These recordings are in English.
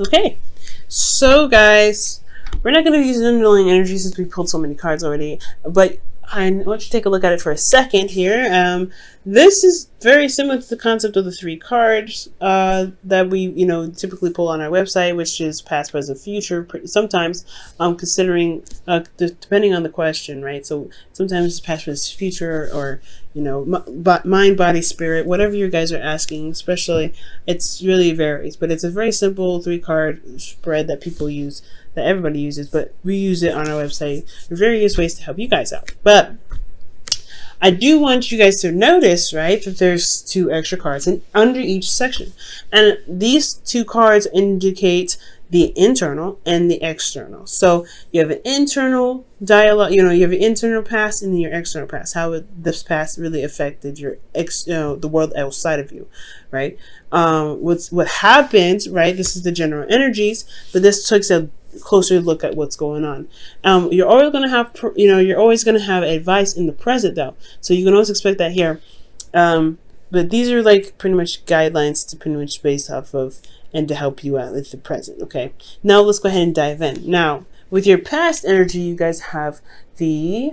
Okay, so guys, we're not going to use underlying energy since we pulled so many cards already, but I want you to take a look at it for a second here. This is very similar to the concept of the three cards that we, typically pull on our website, which is past, present, future. Sometimes, considering depending on the question, right? So sometimes it's past, present, future, or mind, body, spirit, whatever you guys are asking. Especially, it's really varies, but it's a very simple three-card spread that people use, that everybody uses, but we use it on our website in various ways to help you guys out. But I do want you guys to notice, right, that there's two extra cards under each section. And these two cards indicate the internal and the external. So you have an internal dialogue, you have an internal past and your external past. How this past really affected your the world outside of you, right? What happens, right? This is the general energies, but this takes a closer look at what's going on. You're always going to have, you're always going to have advice in the present though. So you can always expect that here. But these are like pretty much guidelines to pretty much base off of and to help you out with the present. Okay. Now let's go ahead and dive in. Now with your past energy, you guys have the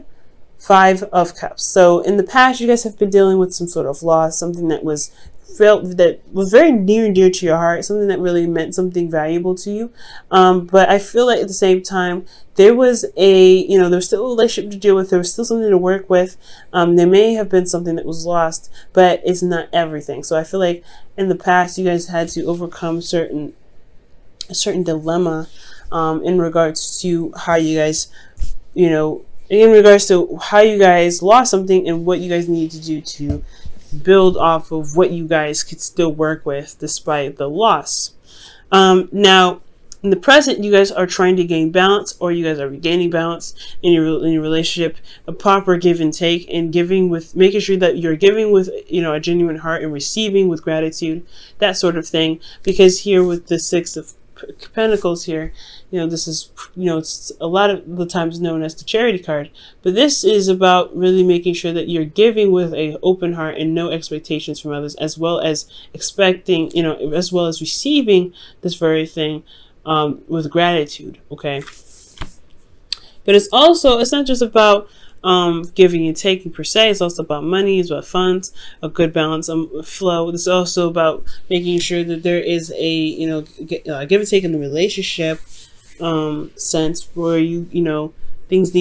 Five of Cups. So in the past, you guys have been dealing with some sort of loss, something that was very near and dear to your heart, something that really meant something valuable to you. But I feel like at the same time, there was there's still a relationship to deal with. There was still something to work with. There may have been something that was lost, but it's not everything. So I feel like in the past, you guys had to overcome a certain dilemma in regards to how you guys, in regards to how you guys lost something and what you guys need to do to build off of what you guys could still work with despite the loss. Now, in the present, you guys are trying to gain balance, or you guys are regaining balance in your relationship, a proper give and take, and making sure that you're giving with a genuine heart and receiving with gratitude, that sort of thing. Because here with the Six of Pentacles here, this is it's a lot of the times known as the Charity card, but this is about really making sure that you're giving with a open heart and no expectations from others, as well as expecting, as well as receiving this very thing with gratitude. Okay, but it's not just about giving and taking per se. It's also about money, it's about funds, a good balance flow. It's also about making sure that there is a give and take in the relationship sense, where things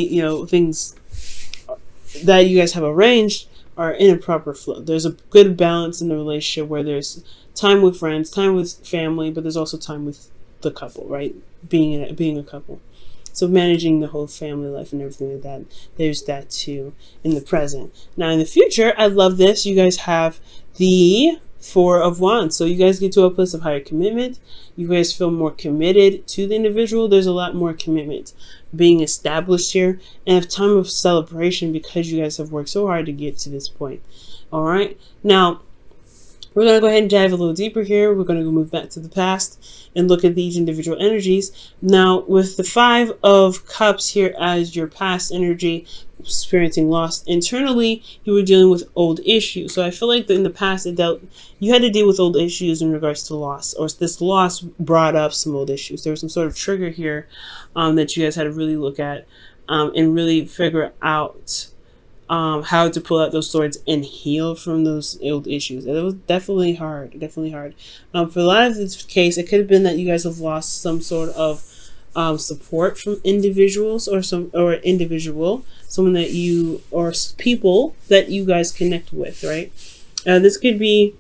that you guys have arranged are in a proper flow. There's a good balance in the relationship where there's time with friends, time with family, but there's also time with the couple, right? Being a couple. So managing the whole family life and everything like that, there's that too in the present. Now in the future, I love this. You guys have the Four of Wands. So you guys get to a place of higher commitment. You guys feel more committed to the individual. There's a lot more commitment being established here, and a time of celebration because you guys have worked so hard to get to this point. All right. Now, we're going to go ahead and dive a little deeper here. We're going to move back to the past and look at these individual energies. Now, with the Five of Cups here as your past energy, experiencing loss internally, you were dealing with old issues. So I feel like in the past, you had to deal with old issues in regards to loss, or this loss brought up some old issues. There was some sort of trigger here that you guys had to really look at and really figure out how to pull out those swords and heal from those old issues. And it was definitely hard, For a lot of this case, it could have been that you guys have lost some sort of support from individuals someone that you, or people that you guys connect with, right? This could be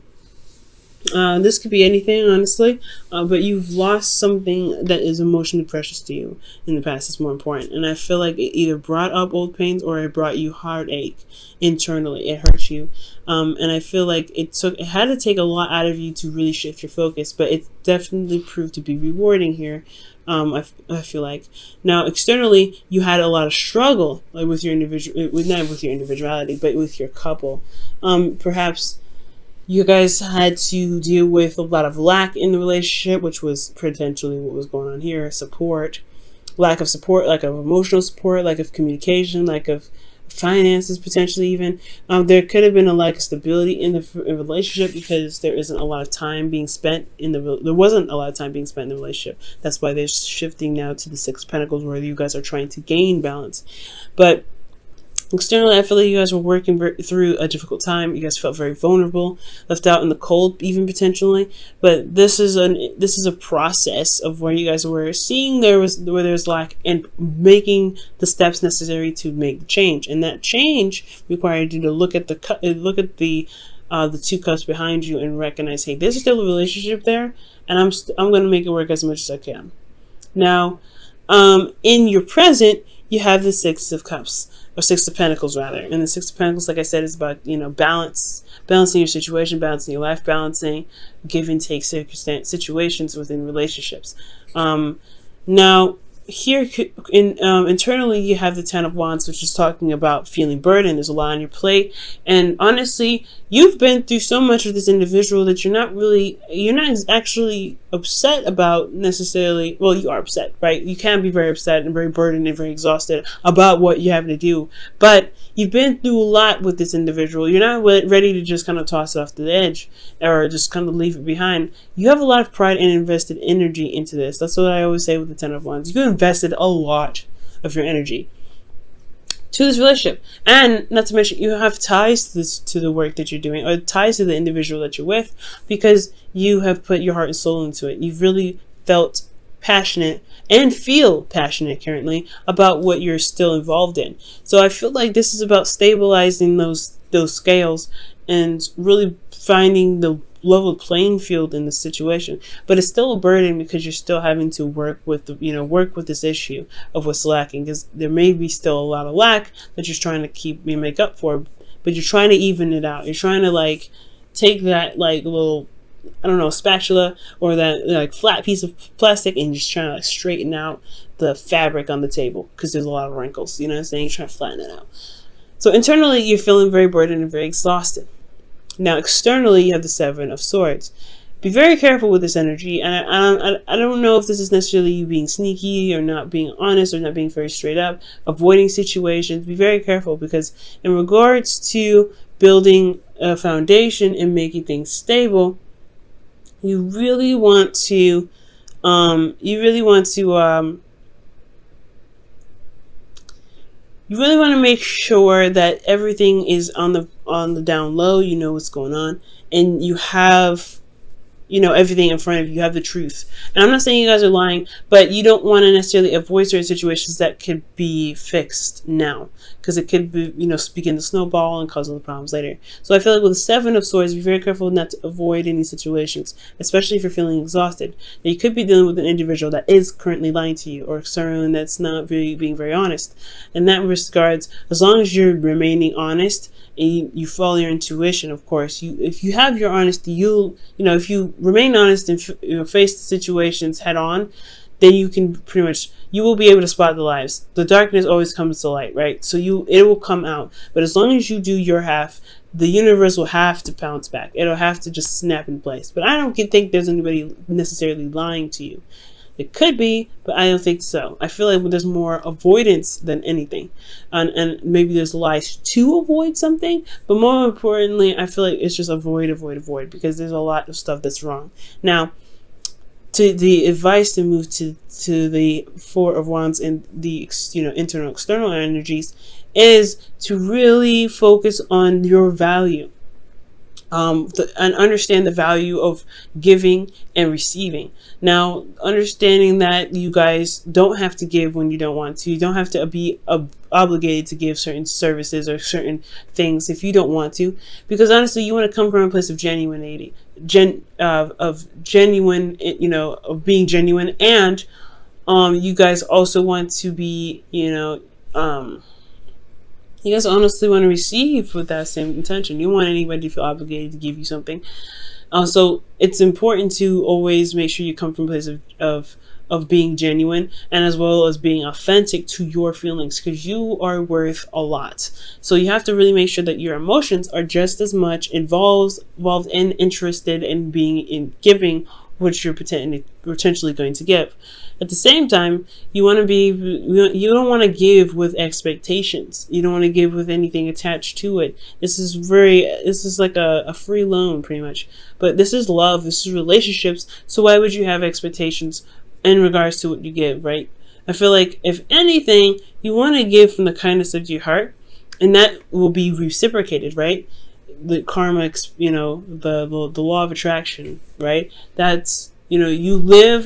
anything, honestly, but you've lost something that is emotionally precious to you in the past. It's more important, and I feel like it either brought up old pains or it brought you heartache internally. It hurt you, and I feel like it had to take a lot out of you to really shift your focus, but it definitely proved to be rewarding here. I feel like now externally you had a lot of struggle, like with your not with your individuality, but with your couple. Perhaps you guys had to deal with a lot of lack in the relationship, which was potentially what was going on here. Lack of support, lack of emotional support, lack of communication, lack of finances, potentially even. There could have been a lack of stability in the relationship because there isn't a lot of time being spent in there wasn't a lot of time being spent in the relationship. That's why they're shifting now to the Six of Pentacles, where you guys are trying to gain balance. But externally, I feel like you guys were working through a difficult time. You guys felt very vulnerable, left out in the cold, even potentially. But this is a process of where you guys were seeing where there's lack and making the steps necessary to make the change. And that change required you to look at the two cups behind you and recognize, hey, there's still a relationship there, and I'm going to make it work as much as I can. Now, in your present, you have the Six of Cups. Or Six of Pentacles, rather. And the Six of Pentacles, like I said, is about, balancing your situation, balancing your life, balancing give and take situations within relationships. Now, here internally, you have the Ten of Wands, which is talking about feeling burdened. There's a lot on your plate, and honestly, you've been through so much with this individual that you're not actually upset about necessarily. Well, you are upset, right? You can be very upset and very burdened and very exhausted about what you have to do, but you've been through a lot with this individual. You're not ready to just kind of toss it off the edge or just kind of leave it behind. You have a lot of pride and invested energy into this. That's what I always say with the Ten of Wands. You invested a lot of your energy to this relationship, and not to mention you have ties to the work that you're doing, or ties to the individual that you're with, because you have put your heart and soul into it. You've really felt passionate and feel passionate currently about what you're still involved in. So I feel like this is about stabilizing those scales and really finding the level playing field in the situation. But it's still a burden because you're still having to work with this issue of what's lacking, because there may be still a lot of lack that you're trying to make up for, but you're trying to even it out. You're trying to take that little, I don't know, spatula or that flat piece of plastic and just trying to straighten out the fabric on the table, because there's a lot of wrinkles, you know what I'm saying? You're trying to flatten it out. So internally, you're feeling very burdened and very exhausted. Now, externally, you have the Seven of Swords. Be very careful with this energy, and I don't know if this is necessarily you being sneaky or not being honest or not being very straight up, avoiding situations. Be very careful, because in regards to building a foundation and making things stable, you really want to make sure that everything is on the down low. You know what's going on, and you have everything in front of you. You have the truth. And I'm not saying you guys are lying, but you don't want to necessarily avoid certain situations that could be fixed now, because it could be, begin to snowball and cause other problems later. So I feel like with the Seven of Swords, be very careful not to avoid any situations, especially if you're feeling exhausted. Now, you could be dealing with an individual that is currently lying to you, or someone that's not really being very honest. In that regards, as long as you're remaining honest, and you follow your intuition, of course. If you have your honesty, if you remain honest and face the situations head on, then you will be able to spot the lies. The darkness always comes to light, right? So it will come out. But as long as you do your half, the universe will have to bounce back. It'll have to just snap in place. But I don't think there's anybody necessarily lying to you. It could be, but I don't think so. I feel like there's more avoidance than anything. And maybe there's lies to avoid something, but more importantly, I feel like it's just avoid, because there's a lot of stuff that's wrong. Now, to the advice to move to the Four of Wands and the internal, external energies is to really focus on your value. And understand the value of giving and receiving. Now, understanding that you guys don't have to give when you don't want to. You don't have to be obligated to give certain services or certain things if you don't want to. Because honestly, you want to come from a place of genuinity, of being genuine, and you guys also want to be, you guys honestly want to receive with that same intention. You don't want anybody to feel obligated to give you something. So it's important to always make sure you come from a place of being genuine, and as well as being authentic to your feelings, because you are worth a lot. So you have to really make sure that your emotions are just as much involved and interested in being in giving what you're potentially going to give. At the same time, you don't want to give with expectations. You don't want to give with anything attached to it. This is like a free loan pretty much. But this is love, this is relationships. So why would you have expectations in regards to what you give, right? I feel like if anything, you want to give from the kindness of your heart, and that will be reciprocated, right? The karma, the law of attraction, right? That's, you live,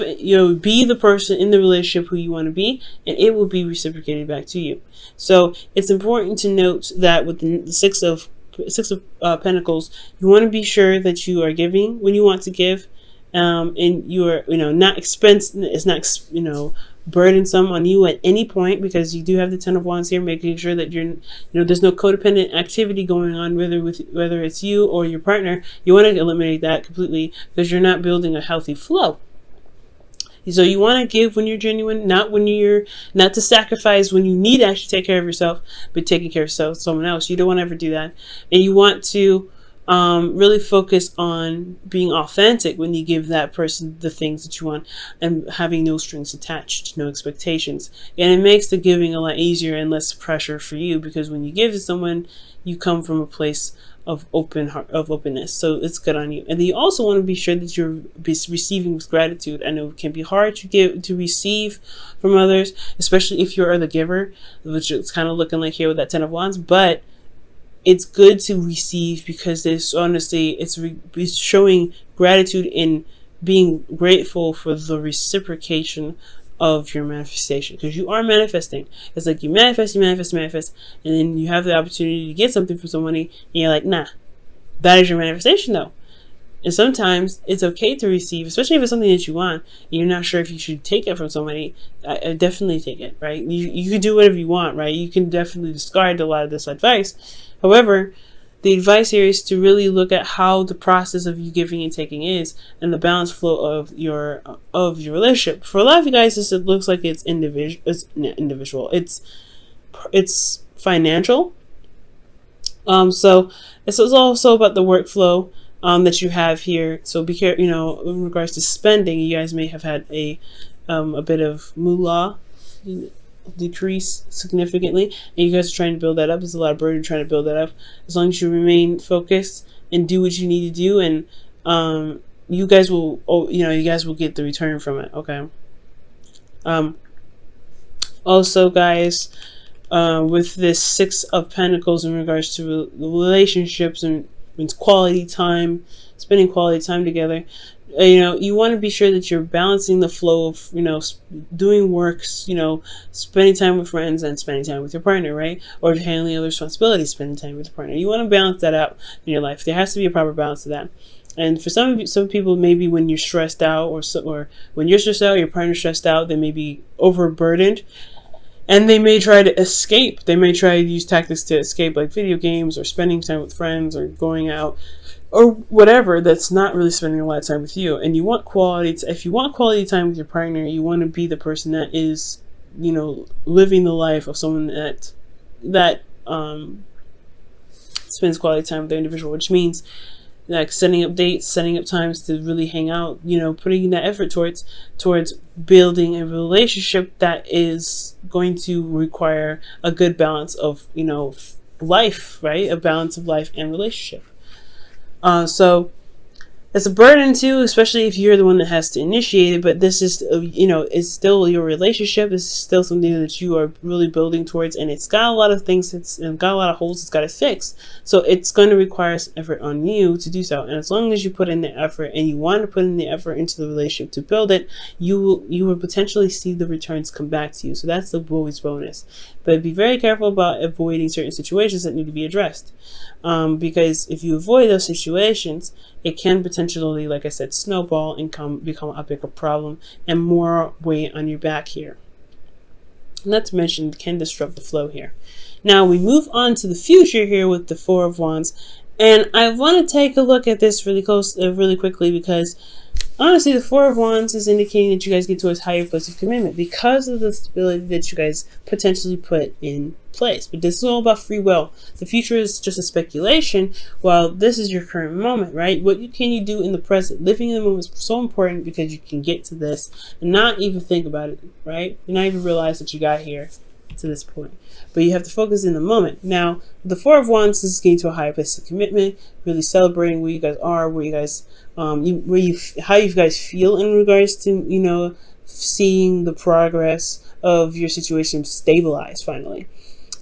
be the person in the relationship who you want to be, and it will be reciprocated back to you. So it's important to note that with the Six of Pentacles, you want to be sure that you are giving when you want to give, and you are, not it's not, burdensome on you at any point, because you do have the Ten of Wands here, making sure that you're, there's no codependent activity going on, whether it's you or your partner. You want to eliminate that completely, because you're not building a healthy flow. So you want to give when you're genuine, not to sacrifice when you need to actually take care of yourself, but taking care of someone else. You don't want to ever do that. And you want to really focus on being authentic when you give that person the things that you want, and having no strings attached, no expectations. And it makes the giving a lot easier and less pressure for you, because when you give to someone, you come from a place of openness. So it's good on you. And then you also want to be sure that you're receiving with gratitude. I know it can be hard to receive from others, especially if you're the giver, which it's kind of looking like here with that Ten of Wands, but it's good to receive, because there's honestly, it's showing gratitude in being grateful for the reciprocation of your manifestation, because you are manifesting. It's like you manifest, and then you have the opportunity to get something from somebody, and you're like, nah, that is your manifestation though. And sometimes it's okay to receive, especially if it's something that you want and you're not sure if you should take it from somebody. I definitely take it, right? You can do whatever you want, right? You can definitely discard a lot of this advice. However, the advice here is to really look at how the process of you giving and taking is, and the balanced flow of your relationship. For a lot of you guys, it looks like it's individual. It's not individual. It's financial. So this is also about the workflow that you have here. So be careful, in regards to spending, you guys may have had a bit of moolah decrease significantly, and you guys are trying to build that up. There's a lot of burden trying to build that up. As long as you remain focused and do what you need to do, and you guys will get the return from it. Okay. Also, guys, with this Six of Pentacles in regards to relationships and quality time, spending quality time together, you want to be sure that you're balancing the flow of, doing works, spending time with friends and spending time with your partner, right? Or handling other responsibilities, spending time with your partner. You want to balance that out in your life. There has to be a proper balance to that. And for some people, maybe when you're stressed out, or when you're stressed out, your partner's stressed out, they may be overburdened, and they may try to escape. They may try to use tactics to escape, like video games or spending time with friends or going out, or whatever, that's not really spending a lot of time with you. And you want if you want quality time with your partner, you want to be the person that is, living the life of someone that spends quality time with their individual, which means like setting up dates, setting up times to really hang out, putting that effort towards building a relationship that is going to require a good balance of, life, right? A balance of life and relationship. So it's a burden too, especially if you're the one that has to initiate it. But this is, it's still your relationship. This is still something that you are really building towards, and it's got a lot of things. It's got a lot of holes. It's got to fix. So it's going to require some effort on you to do so. And as long as you put in the effort, and you want to put in the effort into the relationship to build it, you will potentially see the returns come back to you. So that's the always bonus. But be very careful about avoiding certain situations that need to be addressed. Because if you avoid those situations, it can potentially, like I said, snowball and become a bigger problem and more weight on your back here. Not to mention, it can disrupt the flow here. Now we move on to the future here with the Four of Wands, and I want to take a look at this really quickly, because honestly, the Four of Wands is indicating that you guys get to a higher place of commitment because of the stability that you guys potentially put in place. But this is all about free will. The future is just a speculation, while this is your current moment, right? What can you do in the present? Living in the moment is so important because you can get to this and not even think about it, right? You not even realize that you got here to this point. But you have to focus in the moment. Now, the Four of Wands is getting to a higher place of commitment, really celebrating where you guys are, where you guys, how you guys feel in regards to, seeing the progress of your situation stabilize finally.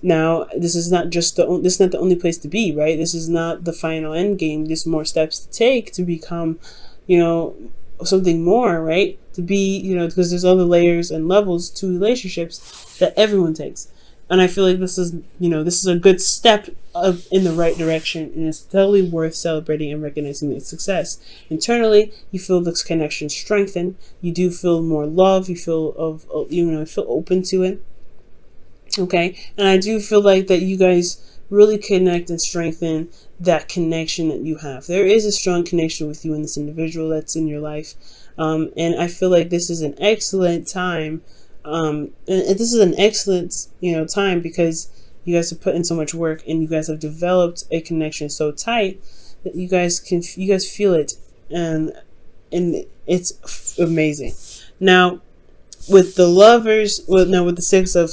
Now, this is not the only place to be, right? This is not the final end game. There's more steps to take to become, something more, right? To be, because there's other layers and levels to relationships that everyone takes. And I feel like this is a good step in the right direction, and it's totally worth celebrating and recognizing its success. Internally, you feel this connection strengthen. You do feel more love. You feel feel open to it. Okay, and I do feel like that you guys really connect and strengthen that connection that you have. There is a strong connection with you and this individual that's in your life, and I feel like this is an excellent time. And this is an excellent, time because you guys have put in so much work and you guys have developed a connection so tight that you guys feel it, and it's amazing. Now, with the lovers, with the Six of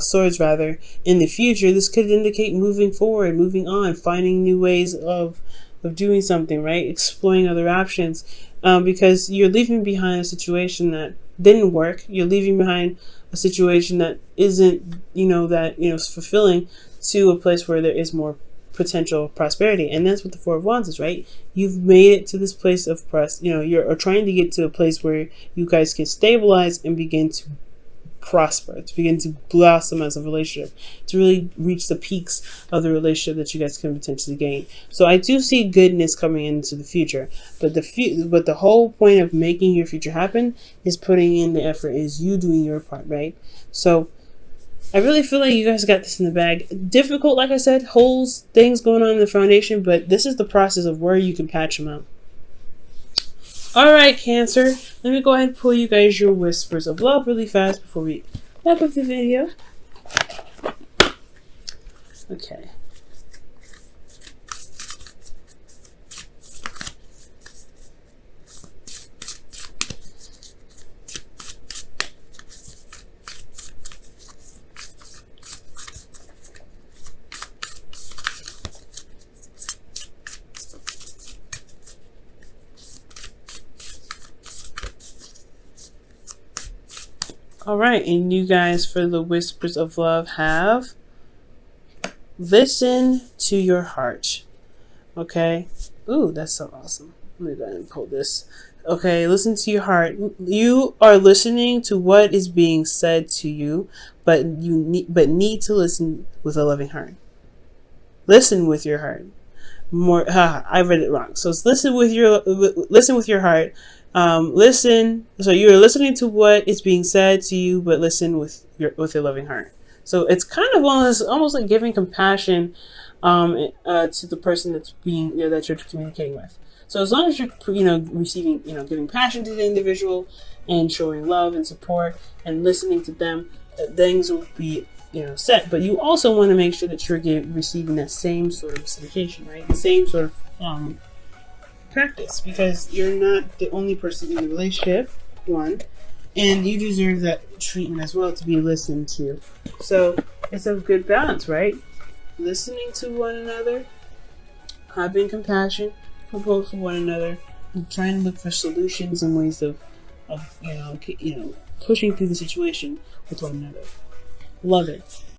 Swords rather, in the future, this could indicate moving forward, moving on, finding new ways of doing something, right? Exploring other options, because you're leaving behind a situation that didn't work. You're leaving behind a situation that isn't, fulfilling, to a place where there is more potential prosperity. And that's what the Four of Wands is, right? You've made it to this place of you're trying to get to a place where you guys can stabilize and begin to prosper, to begin to blossom as a relationship, to really reach the peaks of the relationship that you guys can potentially gain. So I do see goodness coming into the future, but the whole point of making your future happen is putting in the effort, is you doing your part, right? So I really feel like you guys got this in the bag. Difficult, like I said, holes, things going on in the foundation, but this is the process of where you can patch them out. Alright, Cancer, let me go ahead and pull you guys your whispers of love really fast before we wrap up the video. Okay. All right, and you guys, for the whispers of love, have listen to your heart. Okay. Ooh, that's so awesome. Let me go ahead and pull this. Okay, listen to your heart. You are listening to what is being said to you, but need to listen with a loving heart. Listen with your heart. I read it wrong. So it's listen with your heart. Listen. So you're listening to what is being said to you, but listen with your loving heart. So it's kind of almost like giving compassion to the person that's that you're communicating with. So as long as you're receiving giving passion to the individual and showing love and support and listening to them, things will be set. But you also want to make sure that you're receiving that same sort of reciprocation, right? The same sort of practice, because you're not the only person in the relationship, one, and you deserve that treatment as well, to be listened to. So it's a good balance, right? Listening to one another, having compassion for one another, and trying to look for solutions and ways of pushing through the situation with one another. Love it.